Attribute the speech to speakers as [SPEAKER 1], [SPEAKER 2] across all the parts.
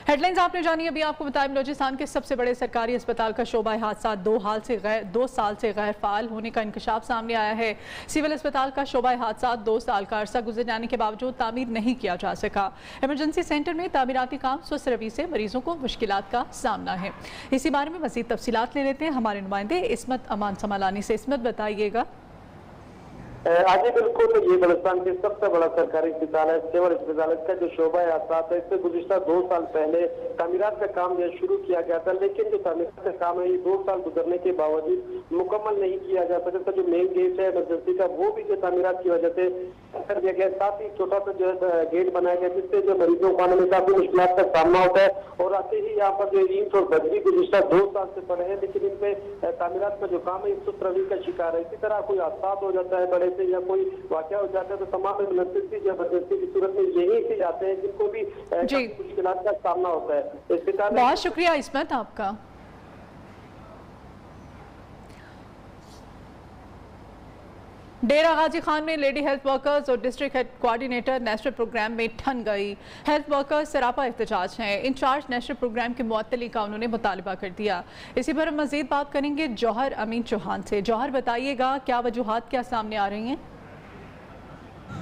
[SPEAKER 1] Headlines आपने जानी। अभी आपको बताया बलोचिस्तान के सबसे बड़े सरकारी अस्पताल का शोबा हादसा 2 साल से गैर फाल होने का इंकशाफ सामने आया है। सिविल अस्पताल का शोबा हादसा 2 साल का अरसा गुजर जाने के बावजूद तामीर नहीं किया जा सका। इमरजेंसी सेंटर में तामीराती काम सुस्त रवि से मरीजों को मुश्किलात का सामना है। इसी बारे में मजीद तफसीलात ले लेते हैं हमारे नुमाइंदे इस्मत अमान समालानी से। इस्मत, बताइएगा।
[SPEAKER 2] आज बिल्कुल ये बलुचिस्तान के सबसे बड़ा सरकारी अस्पताल है सिविल अस्पताल। इसका जो शोबा है है इससे गुज़िश्ता 2 साल पहले तामीरात का काम जो शुरू किया गया था, लेकिन जो तामीरात का काम है ये 2 साल गुजरने के बावजूद मुकम्मल नहीं किया जा सका। जो मेन गेट है इमरजेंसी का वो भी जो तामीरात की वजह से कर दिया गया। साथ ही छोटा सा जो है गेट बनाया गया जिससे जो मरीजों को आने में काफी मुश्किल का सामना होता है। और आते ही यहाँ पर जो ईंट और बजरी गुज़िश्ता 2 साल से पड़े हैं, लेकिन इनपे तामीरात का जो काम है सुस्त रवि का शिकार है। इसी तरह कोई हादसा हो जाता है बड़े से या कोई वाकया हो जाता है तो तमाम इमरजेंसी की सूरत में यही से जाते हैं जिनको भी मुश्किलात का सामना होता है।
[SPEAKER 1] बहुत शुक्रिया इस्मत आपका। डेरा गाजी खान में लेडी हेल्थ वर्कर्स और district health coordinator national programme में ठन गई। हेल्थ वर्कर्स सरापा एहतजाज हैं। इंचार्ज नेशनल प्रोग्राम की मुअत्तली का उन्होंने मुतालबा कर दिया। इसी पर हम मजीद बात करेंगे जौहर अमीन चौहान से। जौहर, बताइएगा क्या वजूहात क्या सामने आ रही हैं?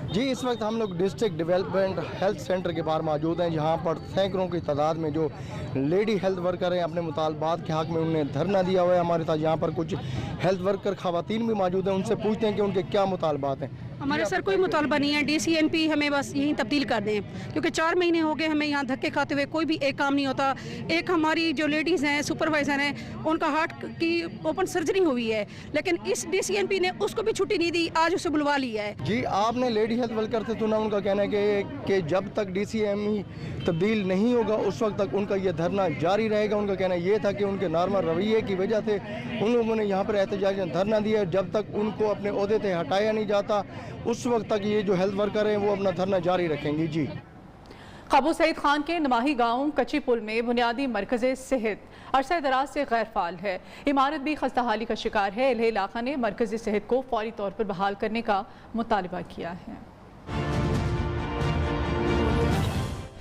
[SPEAKER 3] जी, इस वक्त हम लोग डिस्ट्रिक्ट डेवलपमेंट हेल्थ सेंटर के बाहर मौजूद हैं, जहां पर सैकड़ों की तादाद में जो लेडी हेल्थ वर्कर हैं अपने मुतालबात के हक में उन्होंने धरना दिया हुआ है। हमारे साथ यहाँ पर कुछ हेल्थ वर्कर खवातीन भी मौजूद हैं, उनसे पूछते हैं कि उनके क्या मुतालबात हैं।
[SPEAKER 4] हमारे सर कोई मुतालबा नहीं है, DCNP हमें बस यहीं तब्दील कर दें, क्योंकि 4 महीने हो गए हमें यहाँ धक्के खाते हुए, कोई भी एक काम नहीं होता। एक हमारी जो लेडीज़ हैं सुपरवाइज़र हैं उनका हार्ट की ओपन सर्जरी हुई है, लेकिन इस DCNP ने उसको भी छुट्टी नहीं दी, आज उसे बुलवा लिया है।
[SPEAKER 3] जी, आपने लेडी हेल्थ वर्कर से सुना, उनका कहना है कि जब तक DCME तब्दील नहीं होगा उस वक्त तक उनका ये धरना जारी रहेगा। उनका कहना ये था कि उनके नॉर्मल रवैये की वजह से उन लोगों ने यहाँ पर एहतजाज धरना दिया। जब तक उनको अपने ओहदे से हटाया नहीं जाता उस वक्त तक ये जो हेल्थ वर्कर हैं वो अपना धरना जारी रखेंगी। जी,
[SPEAKER 1] काबू सईद खान के नमाही गांव कच्ची पुल में बुनियादी मरकज़ सेहत अरसा दराज से गैर फाल है। इमारत भी खस्ताहाली का शिकार है। एहले इलाका ने मरकज़ी सेहत को फौरी तौर पर बहाल करने का मुतालबा किया है।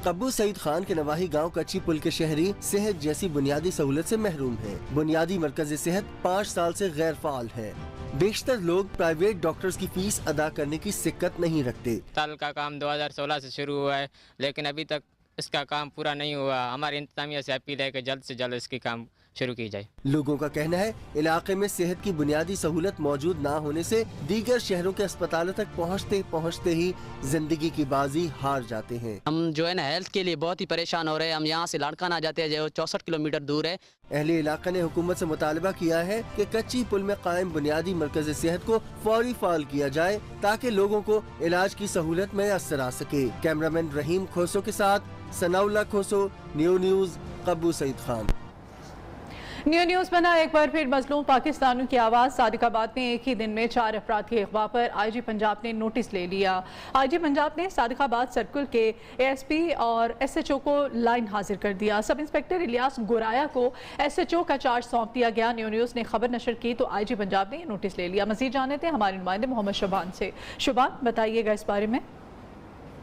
[SPEAKER 5] काबू सईद खान के नवाही गांव कच्ची पुल के शहरी सेहत जैसी बुनियादी सहूलत से महरूम हैं। बुनियादी मरकज़ी सेहत 5 साल से गैर फाल है। बेशतर लोग प्राइवेट डॉक्टर्स की फीस अदा करने की सिक्कत नहीं रखते।
[SPEAKER 6] साल का काम 2016 से शुरू हुआ है, लेकिन अभी तक इसका काम पूरा नहीं हुआ। हमारे इंतजामिया से अपील है कि जल्द से जल्द इसकी काम शुरू की जाए।
[SPEAKER 5] लोगों का कहना है इलाके में सेहत की बुनियादी सहूलत मौजूद ना होने से दीगर शहरों के अस्पतालों तक पहुँचते ही जिंदगी की बाजी हार जाते हैं।
[SPEAKER 7] हम जो है ना हेल्थ के लिए बहुत ही परेशान हो रहे हैं। हम यहाँ से लाड़काना जाते हैं जो 64 किलोमीटर दूर है।
[SPEAKER 5] अहले इलाका ने हुकूमत से मुतालबा किया है कि कच्ची पुल में कायम बुनियादी मरकज़ सेहत को फौरी फाल किया जाए ताकि लोगों को इलाज की सहूलत मैसर आ सके। कैमरामैन रहीम खोसो के साथ सनाउल्लाह खोसो, न्यू न्यूज़, काबू सईद खान।
[SPEAKER 1] न्यू न्यूज़ बना एक बार फिर मजलूम पाकिस्तानियों की आवाज़। सादिकाबाद में एक ही दिन में 4 अफराद के अगवा पर IG पंजाब ने नोटिस ले लिया। IG पंजाब ने सादिकाबाद सर्कल के ASP और SHO को लाइन हाजिर कर दिया। सब इंस्पेक्टर इलियास गुराया को SHO का चार्ज सौंप दिया गया। न्यू न्यूज़ ने खबर नशर की तो IG पंजाब ने नोटिस ले लिया। मजीद जानते थे हमारे नुमाइंदे मोहम्मद शुबान से। शुबान, बताइएगा इस बारे में।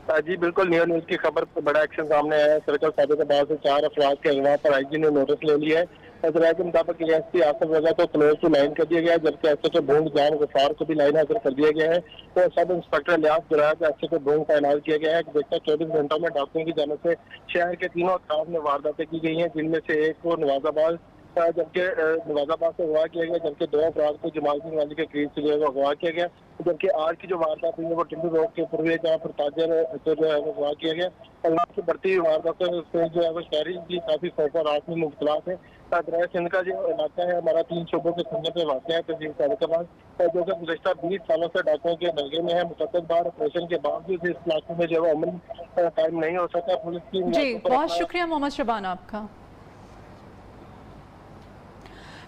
[SPEAKER 2] जी बिल्कुल, न्यू न्यूज़ की खबर पर बड़ा एक्शन सामने आया है। सर्कल सादिकाबाद से 4 अफराद के अगवा पर IG ने नोटिस ले लिया है। इसराइल के मुताबिक ASP आसिफ रजा को क्लोज टू लाइन कर दिया गया है, जबकि SHO भूंग जान गफार को भी लाइन हाजिर कर दिया गया है। तो सब इंस्पेक्टर इलियास गुराया के SHO भूंग का ऐलान किया गया है कि देखता 24 घंटों में डॉक्टरों की जानिब से शहर के 3 अफराद में वारदातें की गई हैं, जिनमें से एक को नवाजाबाद से अगवा किया गया, जबकि 2 अफराद को जमालदीन वाली के करीब से जो है अगवा किया गया। जबकि आज की जो वारदात हुई है वो टिंडू रोड के पूर्व जहाँ पर ताजर जो है वो अगवा किया गया। अल्लाह की बढ़ती हुई वारदातों से जो है वो शहरी भी काफी खौफ और रात में मुब्तला है। दरिया सिंध का जो इलाका है हमारा 3 शोबों के संग पे वाक़ है तहसील सादिकाबाद, जो कि गुज़श्ता 20 सालों से डाकुओं के दंगे में है। मुतअद्दिद बार ऑपरेशन के बावजूद इस इलाके में जो है अमन कायम नहीं हो सका। पुलिस की
[SPEAKER 1] जी बहुत शुक्रिया मोहम्मद शबान आपका।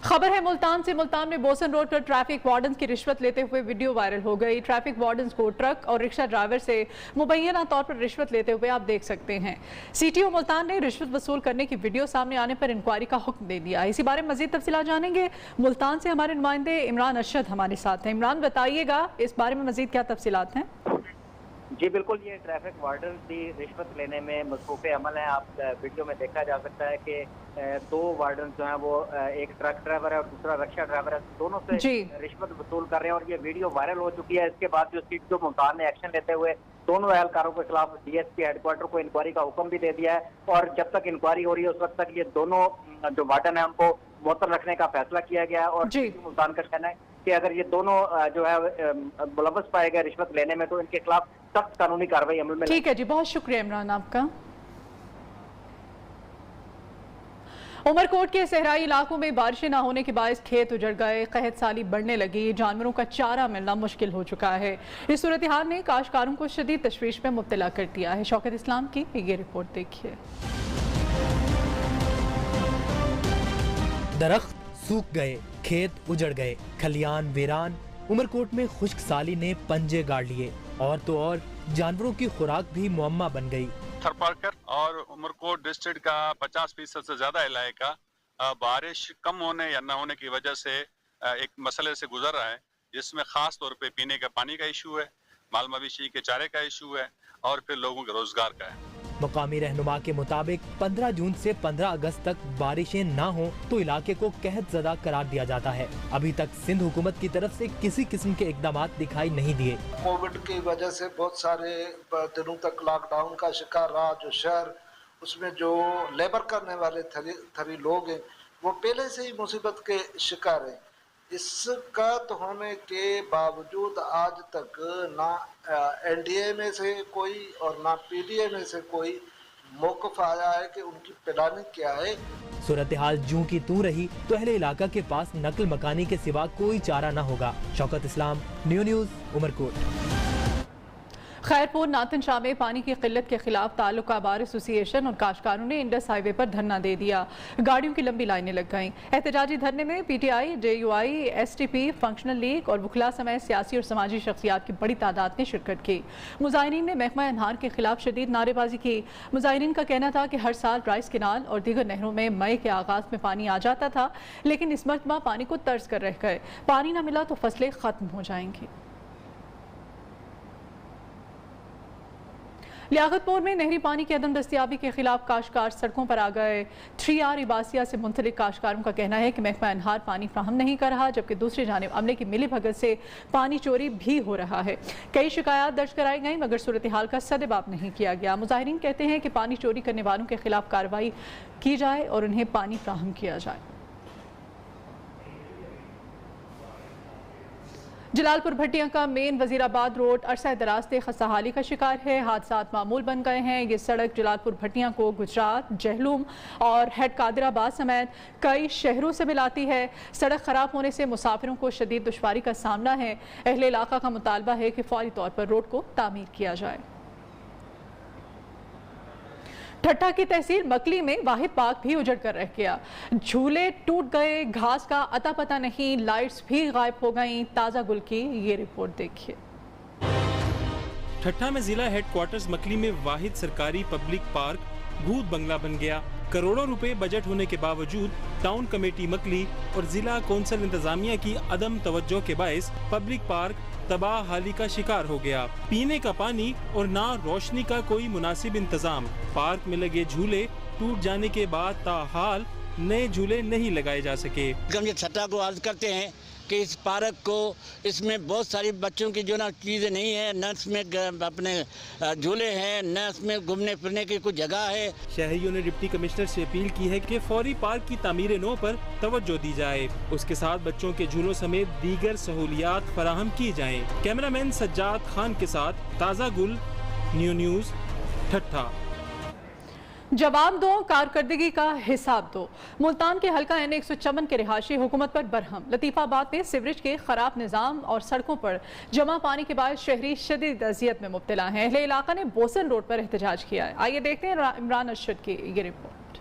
[SPEAKER 1] खबर है मुल्तान से। मुल्तान में बोसन रोड पर ट्रैफिक वार्डन की रिश्वत लेते हुए वीडियो वायरल हो गई। ट्रैफिक वार्डन को ट्रक और रिक्शा ड्राइवर से मुबैना तौर पर रिश्वत लेते हुए आप देख सकते हैं। CTO मुल्तान ने रिश्वत वसूल करने की वीडियो सामने आने पर इंक्वायरी का हुक्म दे दिया। इसी बारे में मजीद तफसीलात जानेंगे। मुल्तान से हमारे नुमाइंदे इमरान अरशद हमारे साथ हैं। इमरान, बताइएगा इस बारे में मजीद क्या तफसीलात हैं?
[SPEAKER 8] जी बिल्कुल, ये ट्रैफिक वार्डन भी रिश्वत लेने में मसरूफ़ अमल है। आप वीडियो में देखा जा सकता है कि दो वार्डन जो हैं वो एक ट्रक ड्राइवर है और दूसरा रिक्शा ड्राइवर है, दोनों से रिश्वत वसूल कर रहे हैं और ये वीडियो वायरल हो चुकी है। इसके बाद जो सीट मुल्तान ने एक्शन लेते हुए दोनों एहलकारों के खिलाफ DSP हेडक्वार्टर को इंक्वायरी का हुक्म भी दे दिया है और जब तक इंक्वायरी हो रही है उस वक्त तक ये दोनों जो वार्डन है उनको मुअत्तल रखने का फैसला किया गया है। और मुल्तान का कहना है कि अगर ये दोनों जो है मुलव्वस पाए गए रिश्वत लेने में तो इनके खिलाफ सख्त कानूनी कार्रवाई अमल में।
[SPEAKER 1] ठीक है जी, बहुत शुक्रिया इमरान आपका। उमरकोट के सहराई इलाकों में बारिशें न होने के बायस खेत उजड़ गए, कहत साली बढ़ने लगी, जानवरों का चारा मिलना मुश्किल हो चुका है। इस सूरत हाल ने काश्तकारों को शदीद तशवीश में मुब्तला कर दिया है। शौकत इस्लाम की ये रिपोर्ट देखिए।
[SPEAKER 9] दरख्त सूख गए, खेत उजड़ गए, खलियान वीरान। उमरकोट में खुश्क साली ने पंजे गाड़ लिए और तो और जानवरों की खुराक भी मुअम्मा बन गई।
[SPEAKER 10] थरपारकर और उमरकोट डिस्ट्रिक्ट का 50% से ज्यादा इलाका बारिश कम होने या न होने की वजह से एक मसले से गुजर रहा है, जिसमें खास तौर पे पीने का पानी का इशू है, माल मवेशी के चारे का इशू है और फिर लोगों के रोजगार का है।
[SPEAKER 9] मुकामी रहनुमा के मुताबिक 15 जून से 15 अगस्त तक बारिशें ना हो तो इलाके को कहत ज़दा करार दिया जाता है। अभी तक सिंध हुकूमत की तरफ से किसी किस्म के इकदामात दिखाई नहीं दिए।
[SPEAKER 11] कोविड की वजह से बहुत सारे दिनों तक लॉकडाउन का शिकार रहा जो शहर, उसमें जो लेबर करने वाले थरी लोग हैं वो पहले से ही मुसीबत के शिकार हैं। इसका तो होने के बावजूद आज तक ना NDA में से कोई और ना PDA में से कोई मौक़िफ़ आया है कि उनकी प्लानिंग क्या है।
[SPEAKER 9] सूरत हाल जूं की तू रही तो अहले इलाका के पास नकल मकानी के सिवा कोई चारा न होगा। शौकत इस्लाम, न्यूज़ उमरकोट। खैरपुर नातन शाह में पानी की किल्लत के खिलाफ ताल्लुका बार एसोसिएशन और काश्तकारों ने इंडस हाईवे पर धरना दे दिया। गाड़ियों की लंबी लाइनें लग गईं। एहतजाजी धरने में PTI, JUI, STP, functional league और वुकला समेत सियासी और समाजी शख्सियात की बड़ी तादाद ने शिरकत की। मुजाहिरीन ने महकमा अनहार के खिलाफ शदीद नारेबाजी की। मुजाहिरीन का कहना था कि हर साल राइस केनाल और दीगर नहरों में मई के आगाज में पानी आ जाता था, लेकिन इस मरतबा पानी को तर्ज कर रह गए। पानी न मिला तो फसलें खत्म हो जाएंगी। लियाकतपुर में नहरी पानी की अदम दस्तियाबी के खिलाफ काश्तकार सड़कों पर आ गए। 3R इबासिया से मुंसलिक काश्तकारों का कहना है कि महकमा अनहार पानी फ्राहम नहीं कर रहा, जबकि दूसरी जानिब अमले की मिलीभगत से पानी चोरी भी हो रहा है। कई शिकायत दर्ज कराई गई मगर सूरत हाल का सद्जवाब नहीं किया गया। मुजाहिरीन कहते हैं कि पानी चोरी करने वालों के खिलाफ कार्रवाई की जाए और उन्हें पानी फ्राहम किया जाए। जलालपुर भट्टियां का मेन वजीराबाद रोड अरसा दराज से खस्ताहाली का शिकार है। हादसात मामूल बन गए हैं। ये सड़क जलालपुर भट्टियां को गुजरात, जहलूम और हेड कादिराबाद समेत कई शहरों से मिलाती है। सड़क खराब होने से मुसाफिरों को शदीद दुश्वारी का सामना है। अहले इलाका का मुतालबा है कि फौरी तौर पर रोड को तामीर किया जाए। ठट्ठा की तहसील मकली में वाहिद पार्क भी उजड़ कर रह गया। झूले टूट गए, घास का अता पता नहीं, लाइट्स भी गायब हो गईं। ताज़ा गुल की ये रिपोर्ट देखिए।
[SPEAKER 12] ठट्ठा में जिला हेडक्वार्टर्स मकली में वाहिद सरकारी पब्लिक पार्क भूत बंगला बन गया। करोड़ों रुपए बजट होने के बावजूद टाउन कमेटी मकली और जिला कौंसिल इंतजामिया की अदम तवज्जो के बायस पब्लिक पार्क तबाह हाली का शिकार हो गया। पीने का पानी और ना रोशनी का कोई मुनासिब इंतजाम। पार्क में लगे झूले टूट जाने के बाद ताहाल नए झूले नहीं लगाए जा सके।
[SPEAKER 13] हम ये छठा को अर्ज करते हैं कि इस पार्क को, इसमें बहुत सारी बच्चों की जो ना चीज़ें नहीं है, न इसमें अपने झूले हैं, न इसमें घूमने फिरने की कुछ जगह है।
[SPEAKER 12] शहरियों ने डिप्टी कमिश्नर से अपील की है कि फौरी पार्क की तामीर नौ पर तवज्जो दी जाए। उसके साथ बच्चों के झूलों समेत दीगर सहूलियात फराहम की जाएं। कैमरामैन सज्जाद खान के साथ ताज़ा गुल, न्यूज़ ठट्ठा।
[SPEAKER 1] जवाब दो, कारकर्दगी का हिसाब दो। मुल्तान के हल्का N154 के रिहायशी हुकूमत पर बरहम। लतीफ़ाबाद में सीवरेज के खराब निज़ाम और सड़कों पर जमा पानी के बाद शहरी शदीद अज़ियत में मुब्तला हैं। अहले इलाका ने बोसन रोड पर एहतजाज किया है। आइए देखते हैं इमरान अरशद की ये रिपोर्ट।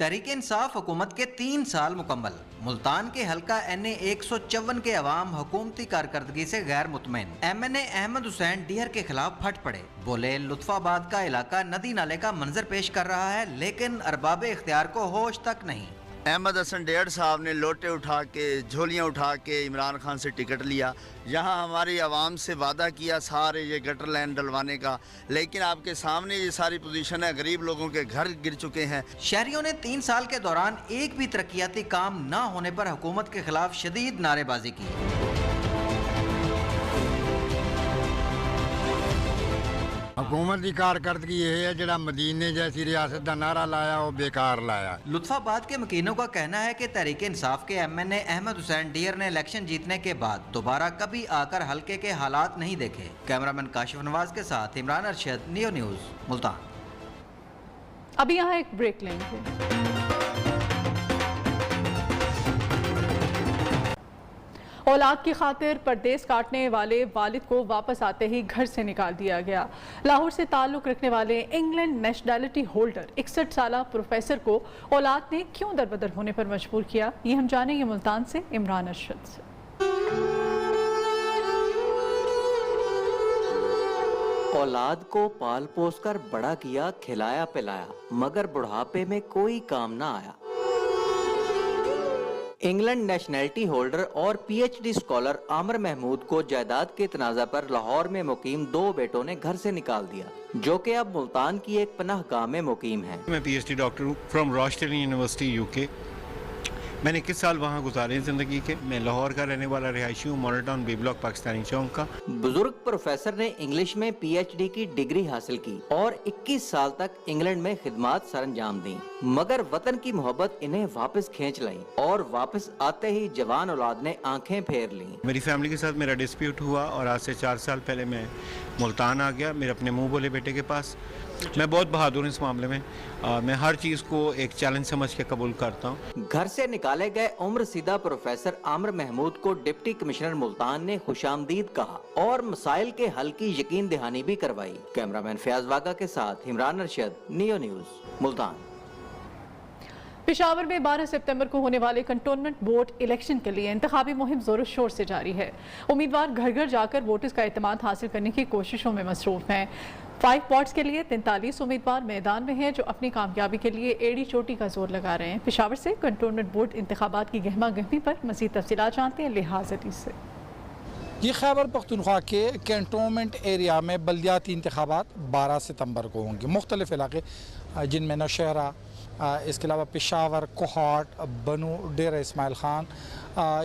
[SPEAKER 14] तहरीक इंसाफ हुकूमत के 3 साल मुकम्मल। मुल्तान के हल्का NA 154 के अवाम हुकूमती कारकर्दगी से गैर मुतमईन। MNA अहमद हुसैन डीहर के खिलाफ फट पड़े, बोले लुत्फाबाद का इलाका नदी नाले का मंजर पेश कर रहा है, लेकिन अरबाब इख्तियार को होश तक नहीं।
[SPEAKER 15] अहमद हसन डेढ़ साहब ने लोटे उठा के, झोलियाँ उठा के इमरान खान से टिकट लिया। यहाँ हमारी आवाम से वादा किया सारे ये गटर लाइन डलवाने का, लेकिन आपके सामने ये सारी पोजीशन है, गरीब लोगों के घर गिर चुके हैं।
[SPEAKER 14] शहरियों ने 3 साल के दौरान एक भी तरक्याती काम न होने पर हुकूमत के खिलाफ शदीद नारेबाजी की।
[SPEAKER 16] हुकूमत की कारकर्दगी ये है जड़ा मदीने जैसी रियासत का नारा लाया वो बेकार लाया।
[SPEAKER 14] लुत्फाबाद के मकीनों का कहना है कि तहरीक इंसाफ के MNA अहमद हुसैन डीहर ने इलेक्शन जीतने के बाद दोबारा कभी आकर हल्के के हालात नहीं देखे। कैमरामैन काशिफ नवाज के साथ इमरान अरशद, नियो न्यूज़, मुल्तान।
[SPEAKER 1] अभी यहाँ एक ब्रेक लेंगे। औलाद की खातिर परदेस काटने वाले वालिद को वापस आते ही घर से निकाल दिया गया। लाहौर से ताल्लुक़ रखने वाले इंग्लैंड नेशनैलिटी होल्डर 61 साला प्रोफेसर को औलाद ने क्यों दरबदर होने पर मजबूर किया, ये हम जानेंगे मुल्तान से इमरान अरशद से।
[SPEAKER 17] औलाद को पाल पोस कर बड़ा किया, खिलाया पिलाया, मगर बुढ़ापे में कोई काम ना आया। इंग्लैंड नेशनैलिटी होल्डर और PhD स्कॉलर आमिर महमूद को जायदाद के तनाज़ा पर लाहौर में मुकीम 2 बेटों ने घर से निकाल दिया, जो कि अब मुल्तान की एक पनाहगाह में मुकीम है।
[SPEAKER 18] मैं PhD डॉक्टर हूँ फ्रॉम रॉचेस्टर यूनिवर्सिटी UK। मैंने 21 साल वहाँ गुजारे ज़िंदगी के। मैं लाहौर का रहने वाला रिहायशी हूँ, model town B block Pakistani Chowk का।
[SPEAKER 17] बुजुर्ग प्रोफेसर ने इंग्लिश में PhD की डिग्री हासिल की और 21 साल तक इंग्लैंड में खिदमात सरंजाम दी, मगर वतन की मोहब्बत इन्हें वापस खींच लाई और वापस आते ही जवान औलाद ने आंखें फेर ली।
[SPEAKER 18] मेरी फैमिली के साथ मेरा डिस्प्यूट हुआ और आज से 4 साल पहले मैं मुल्तान आ गया, मेरे अपने मुँह बोले बेटे के पास। मैं बहुत बहादुर हूँ इस मामले में। मैं हर चीज़ को एक चैलेंज समझ के कबूल करता हूँ।
[SPEAKER 17] घर से निकाले गए उम्र सीधा प्रोफेसर आमिर महमूद को डिप्टी कमिश्नर मुल्तान ने खुशामदीद कहा और मसाइल के हल की यकीन दहानी भी करवाई। कैमरामैन फयाज वागा के साथ इमरान अरशद, नियो न्यूज़, मुल्तान।
[SPEAKER 1] पेशावर में 12 सितंबर को होने वाले कंटोनमेंट बोर्ड इलेक्शन के लिए इंतखाबी मुहिम जोरों शोर से जारी है। उम्मीदवार घर घर जाकर वोटर्स का एतमाद हासिल करने की कोशिशों में मसरूफ हैं। 5 वार्ड्स के लिए 43 उम्मीदवार मैदान में हैं, जो अपनी कामयाबी के लिए एड़ी चोटी का जोर लगा रहे हैं। पेशावर से कंटोनमेंट बोर्ड इंतखाबात की गहमा गहमी पर मज़ीद तफसीलात जानते हैं लिहाज अली से।
[SPEAKER 19] ये खैबर पख्तूनख्वा के कैंटोनमेंट एरिया में बल्दियाती इंतखाबात 12 सितंबर को होंगे। मुख्तलिफ इलाके जिनमें नौशहरा, इसके अलावा पेशावर, कोहाट, बनू, डेरा इस्माइल खान,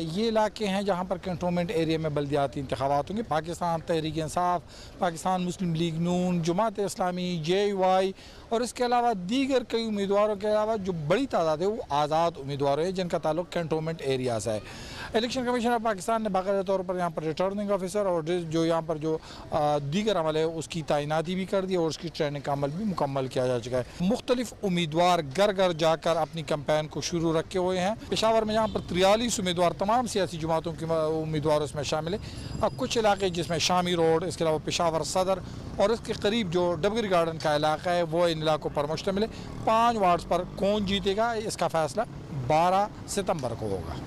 [SPEAKER 19] ये इलाके हैं जहाँ पर कैंटोनमेंट एरिया में बल्दियाती इंतखाबात होंगे। पाकिस्तान तहरीक इंसाफ, पाकिस्तान मुस्लिम लीग नून, जमात इस्लामी, JUI और इसके अलावा दीगर कई उम्मीदवारों के अलावा जो बड़ी तादाद है वो आज़ाद उम्मीदवार हैं जिनका ताल्लुक कैंटोनमेंट एरिया से है। इलेक्शन कमीशन ऑफ पाकिस्तान ने बाकायदा तौर पर यहाँ पर रिटर्निंग ऑफिसर और जो यहाँ पर जो दीगर अमल है उसकी तैनाती भी कर दी और उसकी ट्रेनिंग का अमल भी मुकम्मल किया जा चुका है। मुख्तलिफ उम्मीदवार घर घर जाकर अपनी कैंपेन को शुरू रखे हुए हैं। पेशावर में यहाँ पर 43 उम्मीदवार, तमाम सियासी जमातों के उम्मीदवार उसमें शामिल है। कुछ इलाके जिसमें शामी रोड, इसके अलावा पेशावर सदर और इसके करीब जो डबगरी गार्डन का इलाका है वो इन इलाकों पर मुश्तमिल है। 5 वार्ड्स पर कौन जीतेगा इसका फैसला 12 सितंबर को होगा।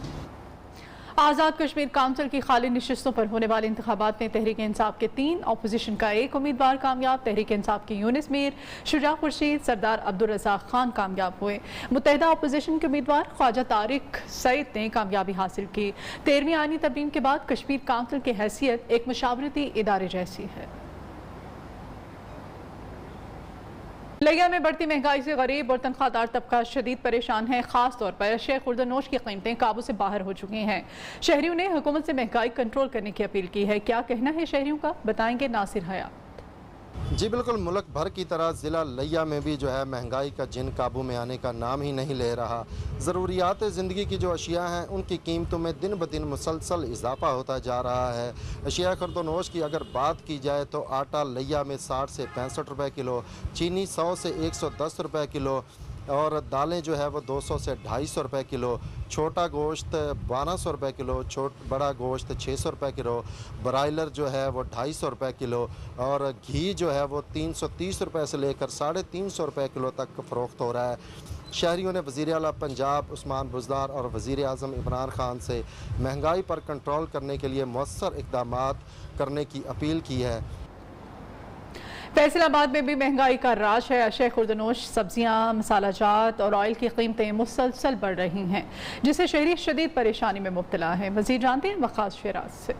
[SPEAKER 1] आज़ाद कश्मीर काउंसिल की खाली निशिस्तों पर होने वाले इंतखाबात में तहरीक इंसाफ के 3, अपोजिशन का 1 उम्मीदवार कामयाब। तहरीक इंसाफ के यूनिस मीर, शुजा खुर्शीद, सरदार अब्दुल रज़ाक खान कामयाब हुए। मुत्तहिदा अपोजिशन के उम्मीदवार ख्वाजा तारिक सईद ने कामयाबी हासिल की। 13वीं आईनी तब्दील के बाद कश्मीर काउंसिल की हैसियत एक मशावरती इदारे जैसी है। लिया में बढ़ती महंगाई से गरीब और तनख्वाहदार तबका शदीद परेशान है। खास तौर पर अशिया खुर्दनोश की कीमतें काबू से बाहर हो चुकी हैं। शहरियों ने हुकूमत से महंगाई कंट्रोल करने की अपील की है। क्या कहना है शहरियों का, बताएंगे नासिर हयात।
[SPEAKER 20] जी बिल्कुल, मुल्क भर की तरह ज़िला लिया में भी जो है महंगाई का जिन काबू में आने का नाम ही नहीं ले रहा। ज़रूरियात ज़िंदगी की जो अशिया हैं उनकी कीमतों में दिन ब दिन मुसलसल इजाफा होता जा रहा है। अशिया खुर्दनोश की अगर बात की जाए तो आटा लिया में 60 से 65 रुपये किलो, चीनी 100 से 110 रुपये किलो और दालें जो है वो 200 से 250 रुपये किलो, छोटा गोश्त 1200 रुपये किलो, बड़ा गोश्त 600 रुपये किलो, ब्रायलर जो है वो 250 रुपये किलो और घी जो है वो 330 रुपये से लेकर 350 रुपये किलो तक फ़रोख्त हो रहा है। शहरियों ने वज़ीर आला पंजाब उस्मान बुज़दार और वज़ीर आज़म इमरान खान से महंगाई पर कंट्रोल करने के लिए मौसर इक़दामात करने की अपील की है।
[SPEAKER 1] फैसलाबाद में भी महंगाई का राज है। अशय खुर्दनोश, सब्जियां, मसाला जात और ऑयल की कीमतें मुसलसल बढ़ रही हैं, जिससे शहरी शदीद परेशानी में मुब्तला है। मज़ीद जानते हैं वक़ास शिराज से।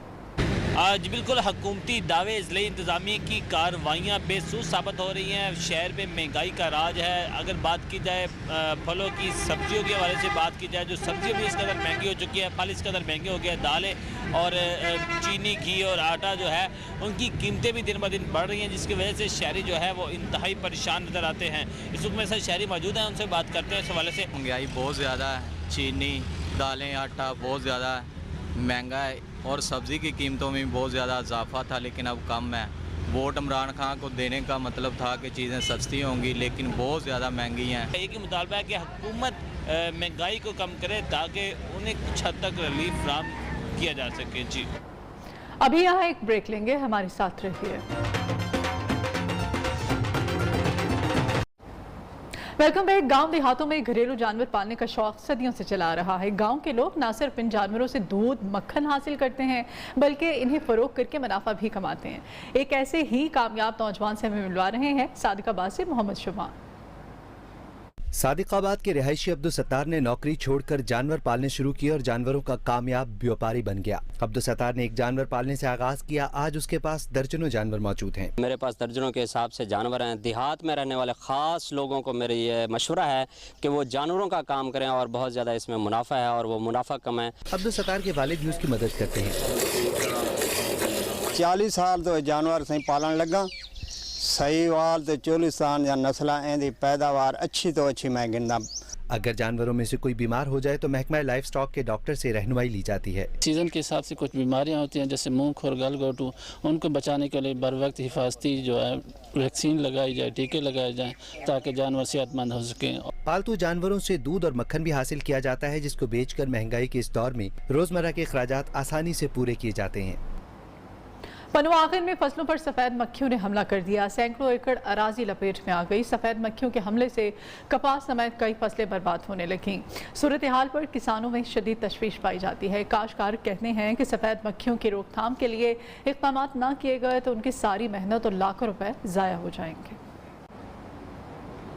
[SPEAKER 21] आज बिल्कुल हुकूमती दावे इजले इंतज़ामिया की कार्रवाइयाँ बेसूस साबित हो रही हैं। शहर में महंगाई का राज है। अगर बात की जाए फलों की, सब्जियों के हवाले से बात की जाए, जो सब्जियाँ भी इस कदर महंगी हो चुकी है, फल इस कदर महंगे हो गए, दालें और चीनी, घी और आटा जो है उनकी कीमतें भी दिन ब दिन बढ़ रही हैं, जिसकी वजह से शहरी जो है वो इंतहाई परेशान नज़र आते हैं। इस वक्त मेरे साथ शहरी मौजूद हैं, उनसे बात करते हैं इस हवाले से।
[SPEAKER 22] महंगाई बहुत ज़्यादा है, चीनी, दालें, आटा बहुत ज़्यादा महंगा है और सब्ज़ी की कीमतों में बहुत ज़्यादा इजाफा था, लेकिन अब कम है। वोट इमरान खान को देने का मतलब था कि चीज़ें सस्ती होंगी, लेकिन बहुत ज़्यादा महंगी हैं।
[SPEAKER 21] एक ही मुतालबा है कि हुकूमत महंगाई को कम करे ताकि उन्हें कुछ हद तक रिलीफ फराहम किया जा सके। जी,
[SPEAKER 1] अभी यहाँ एक ब्रेक लेंगे, हमारे साथ रहिए। Welcome back. गांव देहातों में घरेलू जानवर पालने का शौक सदियों से चला आ रहा है। गांव के लोग न सिर्फ इन जानवरों से दूध, मक्खन हासिल करते हैं, बल्कि इन्हें फरोख्त करके मुनाफा भी कमाते हैं। एक ऐसे ही कामयाब नौजवान से हमें मिलवा रहे हैं सादिकाबाद से मोहम्मद शुमान।
[SPEAKER 23] सादिकाबाद के रिहायशी अब्दुल सत्तार ने नौकरी छोड़कर जानवर पालने शुरू किए और जानवरों का कामयाब व्यापारी बन गया। अब्दुल सत्तार ने एक जानवर पालने से आगाज किया। आज उसके पास दर्जनों जानवर मौजूद हैं।
[SPEAKER 24] मेरे पास दर्जनों के हिसाब से जानवर हैं। देहात में रहने वाले ख़ास लोगों को मेरा ये मशवरा है कि वो जानवरों का काम करें और बहुत ज़्यादा इसमें मुनाफा है और वो मुनाफा कमाएं।
[SPEAKER 23] अब्दुल सत्तार के वालिद भी उसकी मदद करते हैं।
[SPEAKER 25] 40 साल तो जानवर सही पालन लगा। सहीवाल तो चोलिस्तान या नस्ल एंदी पैदावार अच्छी तो अच्छी मैं गिनदा।
[SPEAKER 23] अगर जानवरों में से कोई बीमार हो जाए तो महकमा लाइफ स्टॉक के डॉक्टर से रहनुमाई ली जाती है।
[SPEAKER 26] सीज़न के हिसाब से कुछ बीमारियां होती हैं, जैसे मुंह खुर, गलघोटू, उनको बचाने के लिए बर वक्त हिफाजती जो है वैक्सीन लगाई जाए, टीके लगाए जाएं, ताकि जानवर सेहतमंद हो सकें।
[SPEAKER 23] पालतू जानवरों से दूध और मक्खन भी हासिल किया जाता है, जिसको बेचकर महंगाई के इस दौर में रोजमर्रा के अखराजात आसानी से पूरे किए जाते हैं।
[SPEAKER 1] पनुआखिर में फसलों पर सफ़ेद मक्खियों ने हमला कर दिया। सैकड़ों एकड़ अराजी लपेट में आ गई। सफ़ेद मक्खियों के हमले से कपास समेत कई फसलें बर्बाद होने लगीं। सूरत हाल पर किसानों में शदीद तशवीश पाई जाती है। काश्तकार कहते हैं कि सफ़ेद मक्खियों की रोकथाम के लिए इक़दाम न किए गए तो उनकी सारी मेहनत और लाखों रुपए ज़ाया हो जाएंगे।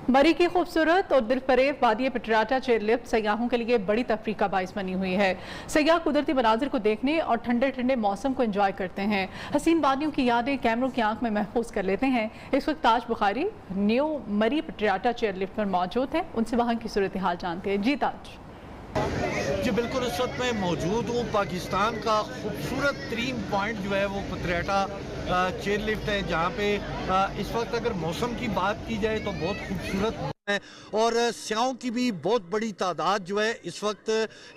[SPEAKER 1] मरी की खूबसूरत और दिलफरेब वादी पिटराटा चेयरलिफ्ट सयाहों के लिए बड़ी तफरीह का बाइस बनी हुई है। सयाह कुदरती मनाजिर को देखने और ठंडे ठंडे मौसम को एंजॉय करते हैं। हसीन वादियों की यादें कैमरों की आंख में महफूज कर लेते हैं। इस वक्त ताज बुखारी न्यू मरी पिटराटा चेयरलिफ्ट पर मौजूद हैं, उनसे वहाँ की सूरत हाल जानते हैं। जी ताज।
[SPEAKER 27] जी बिल्कुल, इस वक्त मैं मौजूद हूँ पाकिस्तान का खूबसूरत तरीन पॉइंट जो है वो पिटराटा चेयरलिफ्ट है, जहाँ पे इस वक्त अगर मौसम की बात की जाए तो बहुत खूबसूरत है और स्याहों की भी बहुत बड़ी तादाद जो है इस वक्त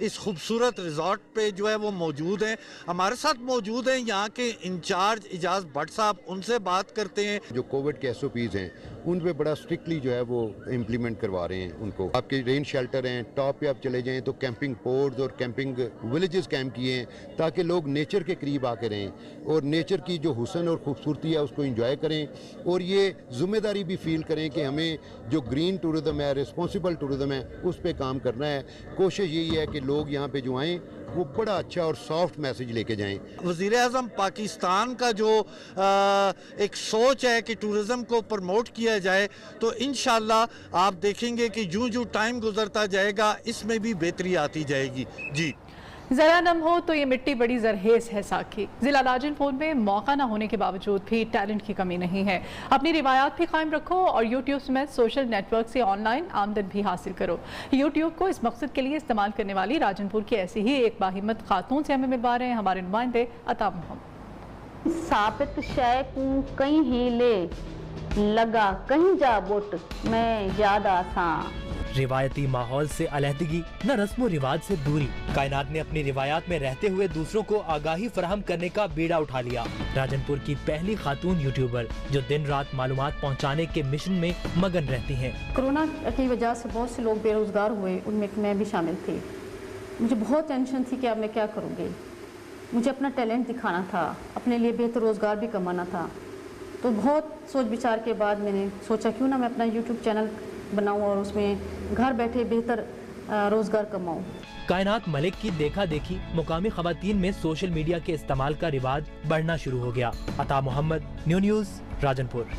[SPEAKER 27] इस खूबसूरत रिजॉर्ट पे जो है वो मौजूद है। हमारे साथ मौजूद हैं यहाँ के इंचार्ज इजाज़ भट्ट साहब, उनसे बात करते हैं।
[SPEAKER 28] जो कोविड के SOPs हैं उन पे बड़ा स्ट्रिक्टली जो है वो इम्प्लीमेंट करवा रहे हैं उनको। आपके रेन शेल्टर हैं, टॉप पे आप चले जाएं तो कैंपिंग पोर्ट्स और कैंपिंग विलेजेस कैंप किए हैं ताकि लोग नेचर के करीब आके रहें और नेचर की जो हुस्न और खूबसूरती है उसको इंजॉय करें और ये जिम्मेदारी भी फील करें कि हमें जो ग्रीन टूरिज्म है, रिस्पॉन्सिबल टूरिज्म है, उस पर काम करना है। कोशिश यही है कि लोग यहाँ पे जो आएँ वो बड़ा अच्छा और सॉफ्ट मैसेज लेके जाएं।
[SPEAKER 27] वज़ीर आज़म पाकिस्तान का जो एक सोच है कि टूरिज़्म को प्रमोट किया जाए, तो इंशाल्लाह आप देखेंगे कि यूं टाइम गुजरता जाएगा इसमें भी बेहतरी आती जाएगी। जी,
[SPEAKER 1] जरा नम हो तो ये मिट्टी बड़ी जरहेज है साकी। जिला राजनपुर में मौका न होने के बावजूद भी टैलेंट की कमी नहीं है। अपनी रिवायात भी कायम रखो और यूट्यूब समेत सोशल नेटवर्क से ऑनलाइन आमदन भी हासिल करो। यूट्यूब को इस मकसद के लिए इस्तेमाल करने वाली राजनपुर की ऐसी ही एक बाहिम्मत खातून से हमें मिलवा रहे हैं हमारे नुमाइंदे अता मोहम्मद।
[SPEAKER 29] साबित शय को कहीं ही ले लगा कहीं जा बुट मैं याद आसा।
[SPEAKER 9] रिवायती माहौल से अलहदगी, न रस्म रिवाज से दूरी। कायनात ने अपनी रिवायात में रहते हुए दूसरों को आगाही फराहम करने का बीड़ा उठा लिया। राजनपुर की पहली खातून यूट्यूबर जो दिन रात मालूमात पहुंचाने के मिशन में मगन रहती हैं।
[SPEAKER 29] कोरोना की वजह से बहुत से लोग बेरोजगार हुए, उनमें मैं भी शामिल थी। मुझे बहुत टेंशन थी कि अब मैं क्या करूँगी। मुझे अपना टैलेंट दिखाना था, अपने लिए बेहतर रोज़गार भी कमाना था। तो बहुत सोच विचार के बाद मैंने सोचा क्यों ना मैं अपना यूट्यूब चैनल बनाऊँ और उसमें घर बैठे बेहतर रोज़गार कमाऊँ।
[SPEAKER 9] कायनात मलिक की देखा देखी मुकामी खवातीन में सोशल मीडिया के इस्तेमाल का रिवाज बढ़ना शुरू हो गया। अता मोहम्मद, न्यू न्यूज़, राजनपुर।